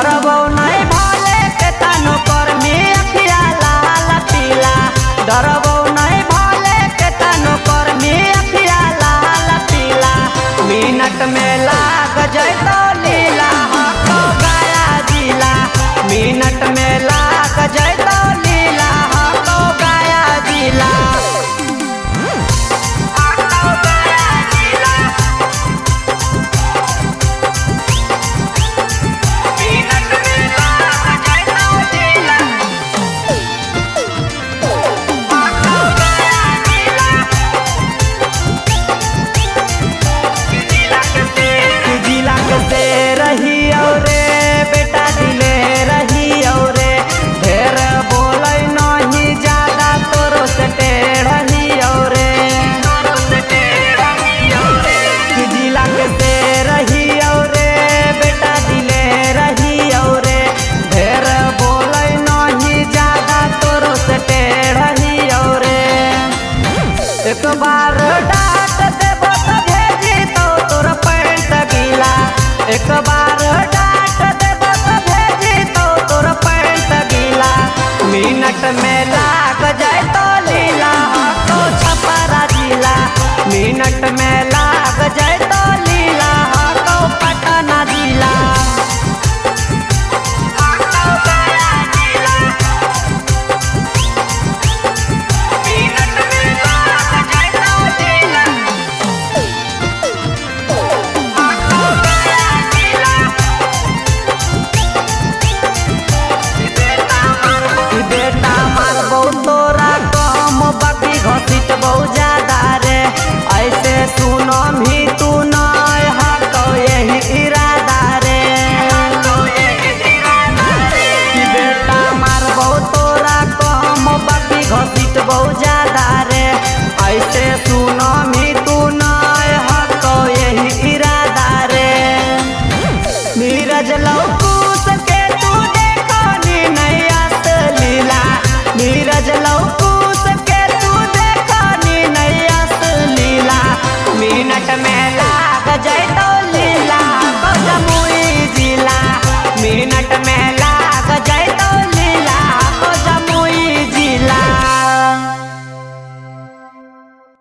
डरबो नहीं भले के तनो कर में अखिया लाल पीला डरबो नहीं भले के तनो कर में अखिया लाल पीला मिनट में लाग जैतो लीला हको गया जिला मिनट में लाग जैतो लीला हको गया जिला रही और बेटा दिले रही और ढेर बोलै नहीं ज्यादा तोरो से टेढ़ी और जिला के से रही और बेटा दिले रही और ढेर बोलै नहीं ज्यादा तोरो से टेढ़ी और एक बार डांट देबो तो भेजी तो तोर पैंट गीला एक बार डांट देबो तो भेजी तो तोर पैंट गीला मिनट में लाग जाए तो लीला हको छपरा जिला मिनट में लाग जाए तो लीला हको पटना जिला तोरा कम बाकी घसीट बहुत ज्यादा रे ऐसे सुनो भी तू